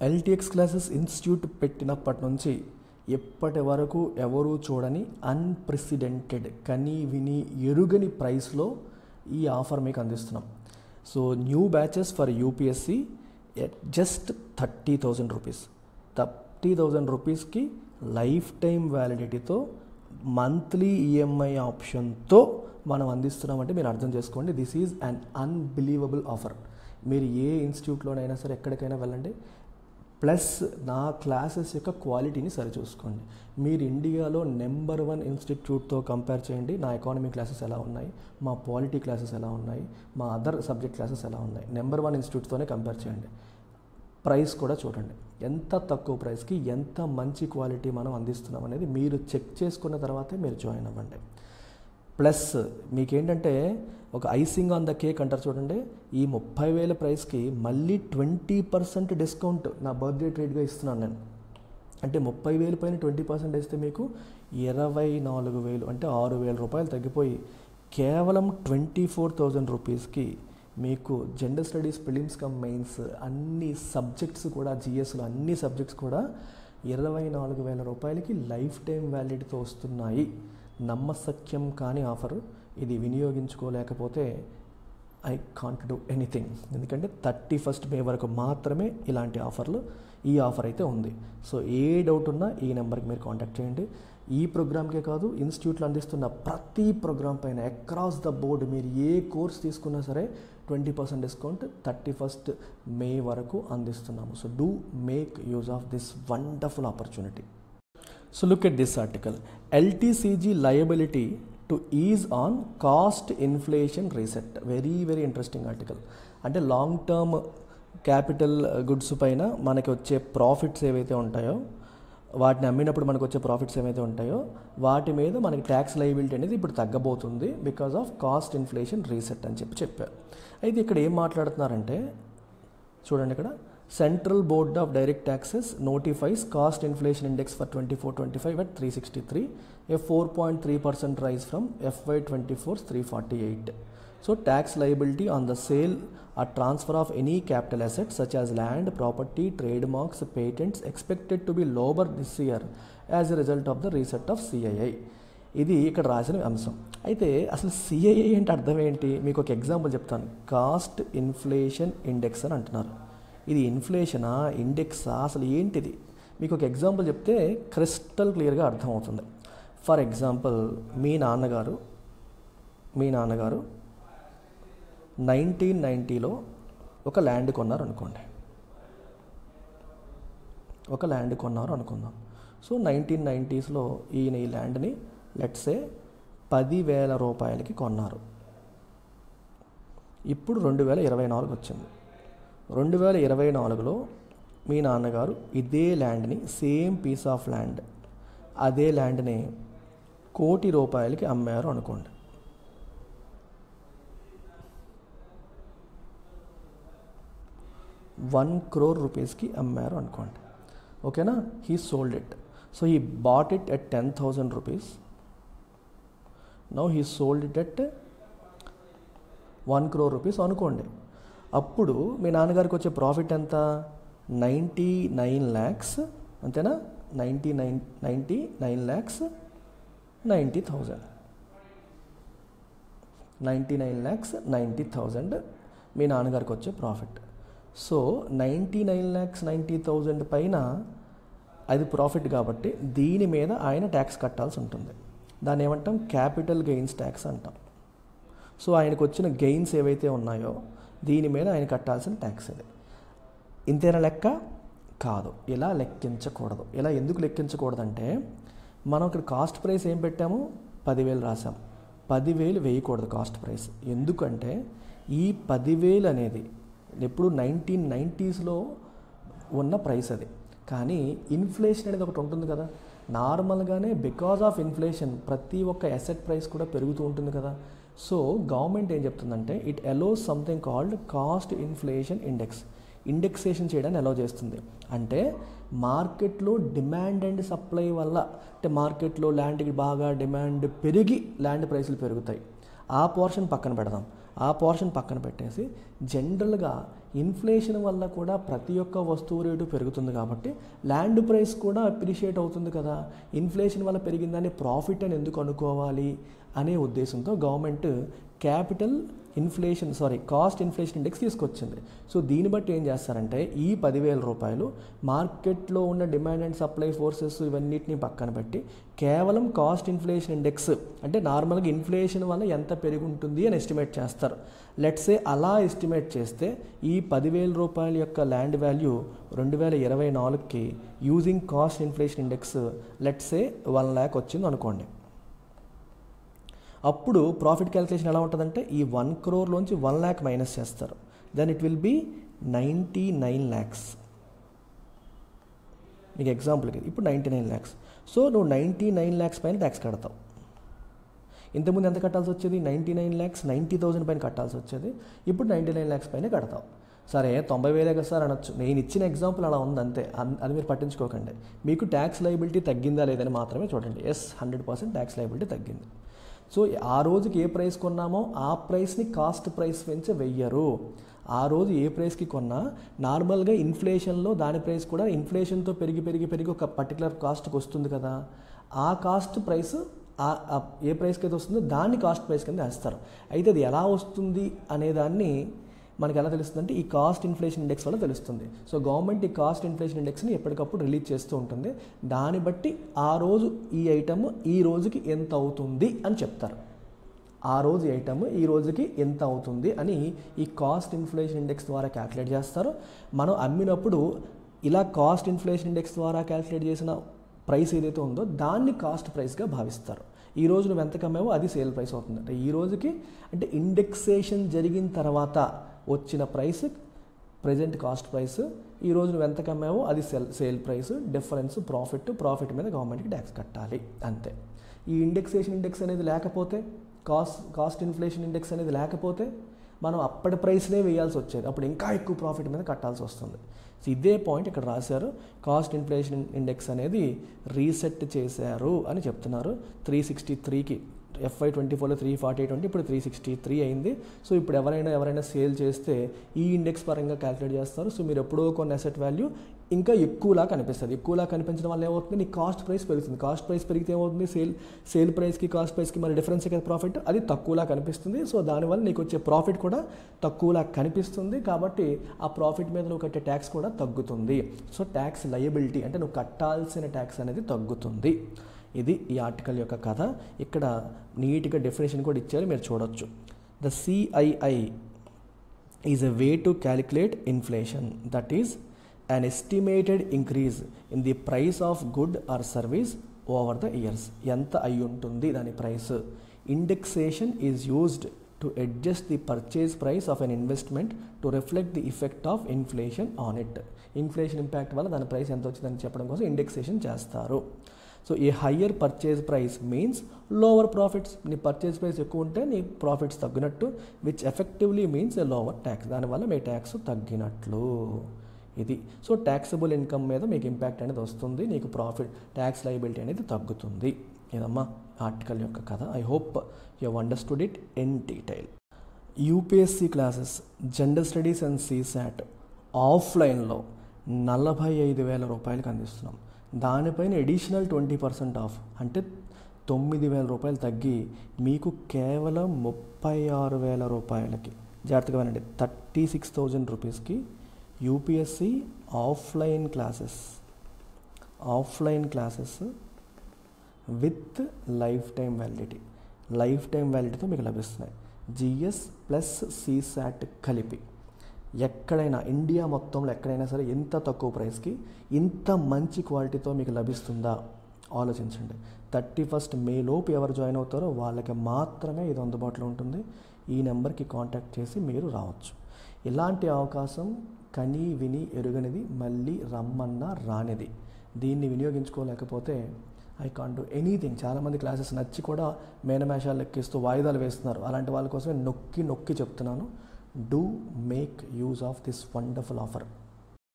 LTX classes institute పెట్టినప్పటి నుంచి ఎప్పటి వరకు ఎవరూ చూడని అన్ప్రెసిడెంటెడ్ కని విని ఎరుగని ప్రైస్లో ఈ ఆఫర్ మీకు అందిస్తున్నాం. So new batches for UPSC at just 30,000 rupees. 30,000 రూపీస్కి లైఫ్ టైం వ్యాలిడిటీతో మంత్లీ ఈఎంఐ ఆప్షన్తో మనం అందిస్తున్నామంటే మీరు అర్థం చేసుకోండి. This is an unbelievable offer. మీరు ఏ ఇన్స్టిట్యూట్లోనైనా సరే ఎక్కడికైనా వెళ్ళండి, ప్లస్ నా క్లాసెస్ యొక్క క్వాలిటీని సరిచూసుకోండి. మీరు ఇండియాలో నెంబర్ 1 ఇన్స్టిట్యూట్తో కంపేర్ చేయండి. నా ఎకానమీ క్లాసెస్ ఎలా ఉన్నాయి, మా పాలిటీ క్లాసెస్ ఎలా ఉన్నాయి, మా అదర్ సబ్జెక్ట్ క్లాసెస్ ఎలా ఉన్నాయి, నెంబర్ 1 ఇన్స్టిట్యూట్తోనే కంపేర్ చేయండి. ప్రైస్ కూడా చూడండి, ఎంత తక్కువ ప్రైస్కి ఎంత మంచి క్వాలిటీ మనం అందిస్తున్నాం అనేది మీరు చెక్ చేసుకున్న తర్వాతే మీరు జాయిన్ అవ్వండి. ప్లస్ మీకేంటంటే ఒక ఐసింగ్ ఆన్ ద కేక్ అంటారు చూడండి, ఈ 30,000 ప్రైస్కి మళ్ళీ 20% డిస్కౌంట్ నా బర్త్డే ట్రీట్గా ఇస్తున్నాను నేను. అంటే 30,000 పైన 20% ఇస్తే మీకు 24,000 అంటే 6,000 రూపాయలు తగ్గిపోయి కేవలం 24,000 రూపీస్కి మీకు general studies prelims come mains అన్ని సబ్జెక్ట్స్ కూడా జిఎస్లో అన్ని సబ్జెక్ట్స్ కూడా 24,000 రూపాయలకి లైఫ్ టైం వ్యాలిడిటీతో వస్తున్నాయి. నమ్మసక్యం కాని ఆఫరు ఇది. వినియోగించుకోలేకపోతే ఐ కాంట్ డూ ఎనీథింగ్. ఎందుకంటే 31 మే వరకు మాత్రమే ఇలాంటి ఆఫర్లు, ఈ ఆఫర్ అయితే ఉంది. సో ఏ డౌట్ ఉన్నా ఈ నెంబర్కి మీరు కాంటాక్ట్ చేయండి. ఈ ప్రోగ్రామ్కే కాదు, ఇన్స్టిట్యూట్లో అందిస్తున్న ప్రతి ప్రోగ్రామ్ పైన అక్రాస్ ద బోర్డు మీరు ఏ కోర్స్ తీసుకున్నా సరే 20% డిస్కౌంట్ 31 మే వరకు అందిస్తున్నాము. So do make use of this wonderful opportunity. So look at this article. LTCG liability to ease on cost inflation reset. Very interesting article. అంటే లాంగ్ టర్మ్ క్యాపిటల్ గుడ్స్ పైన మనకి వచ్చే profits ఏవైతే ఉంటాయో, వాటిని అమ్మినప్పుడు మనకు వచ్చే ప్రాఫిట్స్ ఏవైతే ఉంటాయో వాటి మీద మనకి ట్యాక్స్ లయబిలిటీ అనేది ఇప్పుడు తగ్గబోతుంది because of cost inflation reset అని చెప్పారు. అయితే ఇక్కడ ఏం మాట్లాడుతున్నారంటే చూడండి, ఇక్కడ Central Board of Direct Taxes notifies cost inflation index for 24-25 at 363, a 4.3% rise from FY24's 348. So tax liability on the sale or transfer of any capital assets such as land, property, trademarks, patents expected to be lower this year as a result of the reset of CII. ఇది ఇక్కడ రాసిన అంశం. అయితే అసలు CII అంటే అర్థం ఏంటి? మీకు ఒక ఎగ్జాంపుల్ చెప్తాను. కాస్ట్ ఇన్ఫ్లేషన్ ఇండెక్స్ అని అంటున్నారు. ఇది ఇన్ఫ్లేషనా, ఇండెక్సా, అసలు ఏంటిది? మీకు ఒక ఎగ్జాంపుల్ చెప్తే క్రిస్టల్ క్లియర్గా అర్థమవుతుంది. ఫర్ ఎగ్జాంపుల్, మీ నాన్నగారు 1990లో ఒక ల్యాండ్ కొన్నారు అనుకుందాం. సో 1990స్లో ఈయన ఈ ల్యాండ్ని లెట్సే 10,000 రూపాయలకి కొన్నారు. ఇప్పుడు 2024 వచ్చింది. 2024లో మీ నాన్నగారు ఇదే ల్యాండ్ని, సేమ్ పీస్ ఆఫ్ ల్యాండ్, అదే ల్యాండ్ని 1,00,00,000 రూపాయలకి అమ్మారు అనుకోండి. ₹1,00,00,000కి అమ్మారు అనుకోండి. ఓకేనా? He sold it. So he bought it at 10,000 rupees. Now he sold it at 1,00,00,000 rupees అనుకోండి. అప్పుడు మీ నాన్నగారికి వచ్చే ప్రాఫిట్ ఎంత? 99 lakhs, అంతేనా? 99 lakhs 90,000. 99 lakhs 90,000 మీ నాన్నగారికి వచ్చే ప్రాఫిట్. సో 99 lakhs 90,000 పైన అది ప్రాఫిట్ కాబట్టి దీని మీద ఆయన ట్యాక్స్ కట్టాల్సి ఉంటుంది. దాన్ని ఏమంటాం? క్యాపిటల్ గెయిన్స్ ట్యాక్స్ అంటాం. సో ఆయనకు వచ్చిన గెయిన్స్ ఏవైతే ఉన్నాయో దీని మీద ఆయన కట్టాల్సిన ట్యాక్స్ అది. ఇంతేనా లెక్క? కాదు, ఇలా లెక్కించకూడదు. ఇలా ఎందుకు లెక్కించకూడదంటే, మనం ఇక్కడ కాస్ట్ ప్రైస్ ఏం పెట్టాము? 10,000 రాసాం. 10,000 వేయకూడదు కాస్ట్ ప్రైస్. ఎందుకంటే ఈ 10,000 అనేది ఎప్పుడు 1990స్లో ఉన్న ప్రైస్ అది. కానీ ఇన్ఫ్లేషన్ అనేది ఒకటి ఉంటుంది కదా, నార్మల్గానే బికాజ్ ఆఫ్ ఇన్ఫ్లేషన్ ప్రతి ఒక్క అసెట్ ప్రైస్ కూడా పెరుగుతూ ఉంటుంది కదా. సో గవర్నమెంట్ ఏం చెప్తుందంటే, it allows something called cost inflation indexation చేయడానికి అలో చేస్తుంది. అంటే మార్కెట్లో డిమాండ్ అండ్ సప్లై వల్ల, అంటే మార్కెట్లో ల్యాండ్కి బాగా డిమాండ్ పెరిగి ల్యాండ్ ప్రైసులు పెరుగుతాయి. ఆ పోర్షన్ పక్కన పెడదాం. ఆ పోర్షన్ పక్కన పెట్టేసి జనరల్గా ఇన్ఫ్లేషన్ వల్ల కూడా ప్రతి ఒక్క వస్తువు రేటు పెరుగుతుంది కాబట్టి ల్యాండ్ ప్రైస్ కూడా అప్రిషియేట్ అవుతుంది కదా. ఇన్ఫ్లేషన్ వల్ల పెరిగిందని ప్రాఫిట్ అని ఎందుకు అనుకోవాలి అనే ఉద్దేశంతో గవర్నమెంట్ కాస్ట్ ఇన్ఫ్లేషన్ ఇండెక్స్ తీసుకొచ్చింది. సో దీన్ని బట్టి ఏం చేస్తారంటే ఈ 10,000 రూపాయలు మార్కెట్లో ఉన్న డిమాండ్ అండ్ సప్లై ఫోర్సెస్ ఇవన్నిటిని పక్కన పెట్టి కేవలం కాస్ట్ ఇన్ఫ్లేషన్ ఇండెక్స్ అంటే నార్మల్గా ఇన్ఫ్లేషన్ వల్ల ఎంత పెరిగి ఉంటుంది అని ఎస్టిమేట్ చేస్తారు. లెట్సే అలా ఎస్టిమేట్ చేస్తే ఈ 10,000 రూపాయల యొక్క ల్యాండ్ వాల్యూ 2024కి using cost inflation index let's say 1 lakh వచ్చింది అనుకోండి. అప్పుడు ప్రాఫిట్ క్యాలిక్యులేషన్ ఎలా ఉంటుందంటే ఈ 1 crore లోంచి 1 lakh మైనస్ చేస్తారు. Then it will be 99 lakhs. మీకు ఎగ్జాంపుల్కి ఇప్పుడు 99 lakhs. సో నువ్వు 99 lakhs పైన ట్యాక్స్ కడతావు. ఇంతకుముందు ఎంత కట్టాల్సి వచ్చేది? 99 lakhs 90,000 పైన కట్టాల్సి వచ్చేది. ఇప్పుడు 99 lakhs పైన కడతావు. సరే 90,000 కదా సార్ అనొచ్చు. నేను ఇచ్చిన ఎగ్జాంపుల్ అలా ఉంది అంతే, అది మీరు పట్టించుకోకండి. మీకు ట్యాక్స్ లయబిలిటీ తగ్గిందా లేదని మాత్రమే చూడండి. 100% ట్యాక్స్ లయబిలిటీ తగ్గింది. సో ఆ రోజుకి ఏ ప్రైస్ కొన్నామో ఆ ప్రైస్ని కాస్ట్ ప్రైస్ పెంచి వెయ్యరు. ఆ రోజు ఏ ప్రైస్కి కొన్నా నార్మల్గా ఇన్ఫ్లేషన్లో దాని ప్రైస్ కూడా ఇన్ఫ్లేషన్తో పెరిగి ఒక పర్టికులర్ కాస్ట్కి వస్తుంది కదా. ఆ కాస్ట్ ప్రైస్ ఏ ప్రైస్కి అయితే వస్తుందో దాన్ని కాస్ట్ ప్రైస్ కింద వేస్తారు. అయితే అది ఎలా వస్తుంది అనేదాన్ని మనకి ఎలా తెలుస్తుందంటే ఈ కాస్ట్ ఇన్ఫ్లేషన్ ఇండెక్స్ వల్ల తెలుస్తుంది. సో గవర్నమెంట్ ఈ కాస్ట్ ఇన్ఫ్లేషన్ ఇండెక్స్ని ఎప్పటికప్పుడు రిలీజ్ చేస్తూ ఉంటుంది. దాన్ని బట్టి ఆ రోజు ఈ ఐటమ్ ఈ రోజుకి ఎంత అవుతుంది అని చెప్తారు. ఆ రోజు ఐటమ్ ఈ రోజుకి ఎంత అవుతుంది అని ఈ కాస్ట్ ఇన్ఫ్లేషన్ ఇండెక్స్ ద్వారా క్యాల్కులేట్ చేస్తారు. మనం అమ్మినప్పుడు ఇలా కాస్ట్ ఇన్ఫ్లేషన్ ఇండెక్స్ ద్వారా క్యాల్కులేట్ చేసిన ప్రైస్ ఏదైతే ఉందో దాన్ని కాస్ట్ ప్రైస్గా భావిస్తారు. ఈ రోజు నువ్వు ఎంత కమ్మావో అది సేల్ ప్రైస్ అవుతుంది. అంటే ఈ రోజుకి అంటే ఇండెక్సేషన్ జరిగిన తర్వాత వచ్చిన ప్రైస్ ప్రజెంట్ కాస్ట్ ప్రైస్, ఈరోజు నువ్వు ఎంత కమ్మావో అది సేల్ ప్రైస్, డిఫరెన్స్ ప్రాఫిట్ మీద గవర్నమెంట్కి ట్యాక్స్ కట్టాలి అంతే. ఈ ఇండెక్సేషన్ ఇండెక్స్ అనేది లేకపోతే కాస్ట్ ఇన్ఫ్లేషన్ ఇండెక్స్ అనేది లేకపోతే మనం అప్పటి ప్రైస్నే వేయాల్సి వచ్చేది. అప్పుడు ఇంకా ఎక్కువ ప్రాఫిట్ మీద కట్టాల్సి వస్తుంది. సో ఇదే పాయింట్ ఇక్కడ రాశారు. కాస్ట్ ఇన్ఫ్లేషన్ ఇండెక్స్ అనేది రీసెట్ చేశారు అని చెప్తున్నారు. 363కి FY24లో 348 ఉంటే ఇప్పుడు 363 అయింది. సో ఇప్పుడు ఎవరైనా సేల్ చేస్తే ఈ ఇండెక్స్ పరంగా క్యాలిక్యులేట్ చేస్తారు. సో మీరు ఎప్పుడో కొన్ని అసెట్ వాల్యూ ఇంకా ఎక్కువలా కనిపిస్తుంది. ఎక్కువలా కనిపించడం వల్ల ఏమవుతుంది? నీ కాస్ట్ ప్రైస్ పెరుగుతుంది. కాస్ట్ ప్రైస్ పెరిగితే ఏమవుతుంది? సేల్ ప్రైస్కి కాస్ట్ ప్రైస్కి మరి డిఫరెన్స్ కదా ప్రాఫిట్, అది తక్కువలా కనిపిస్తుంది. సో దానివల్ల నీకు వచ్చే ప్రాఫిట్ కూడా తక్కువలా కనిపిస్తుంది. కాబట్టి ఆ ప్రాఫిట్ మీద నువ్వు కట్టే ట్యాక్స్ కూడా తగ్గుతుంది. సో ట్యాక్స్ లయబిలిటీ అంటే నువ్వు కట్టాల్సిన ట్యాక్స్ అనేది తగ్గుతుంది. ఇది ఈ ఆర్టికల్ యొక్క కథ. ఇక్కడ నీట్గా డెఫినేషన్ కూడా ఇచ్చారు, మీరు చూడొచ్చు. The CII is a way to calculate inflation, that is an estimated increase in the price of good or service over the years. ఎంత అయి ఉంటుంది దాని price. Indexation is used to adjust the purchase price of an investment to reflect the effect of inflation on it. Inflation impact వల్ల దాని price ఎంత వచ్చిందని చెప్పడం కోసం ఇండెక్సేషన్ చేస్తారు. సో ఏ higher purchase price means lower profits. నీ purchase price ఎక్కువ ఉంటే నీ ప్రాఫిట్స్ తగ్గినట్టు, which effectively means A lower tax. దానివల్ల మీ ట్యాక్స్ తగ్గినట్లు. ఇది సో ట్యాక్సబుల్ ఇన్కమ్ మీద మీకు ఇంపాక్ట్ అనేది వస్తుంది, నీకు ప్రాఫిట్ ట్యాక్స్ లయబిలిటీ అనేది తగ్గుతుంది. ఇదమ్మా ఆర్టికల్ యొక్క కథ. I hope you have understood it in detail. UPSC classes general studies and CSAT ఆఫ్లైన్లో 45,000 రూపాయలకి అందిస్తున్నాం. దానిపైన ఎడిషనల్ 20% ఆఫ్ అంటే 9,000 రూపాయలు తగ్గి మీకు కేవలం 36,000 రూపాయలకి, జాగ్రత్తగా వినండి, 36,000 రూపీస్కి UPSC offline classes with life time వ్యాలిడిటీతో మీకు లభిస్తున్నాయి. GS ప్లస్ CSAT కలిపి ఎక్కడైనా ఇండియా మొత్తంలో ఎక్కడైనా సరే ఇంత తక్కువ ప్రైస్కి ఇంత మంచి క్వాలిటీతో మీకు లభిస్తుందా ఆలోచించండి. 31st May లోపు ఎవరు జాయిన్ అవుతారో వాళ్ళకి మాత్రమే ఇది అందుబాటులో ఉంటుంది. ఈ నెంబర్కి కాంటాక్ట్ చేసి మీరు రావచ్చు. ఇలాంటి అవకాశం కని విని ఎరుగనిది, మళ్ళీ రమ్మన్నా రానిది. దీన్ని వినియోగించుకోలేకపోతే ఐ కాంట్ డూ ఎనీథింగ్. చాలామంది క్లాసెస్ నచ్చి కూడా మేనమేషాలు లెక్కిస్తూ వాయిదాలు వేస్తున్నారు. అలాంటి వాళ్ళ కోసమే నొక్కి చెప్తున్నాను. Do make use of this wonderful offer.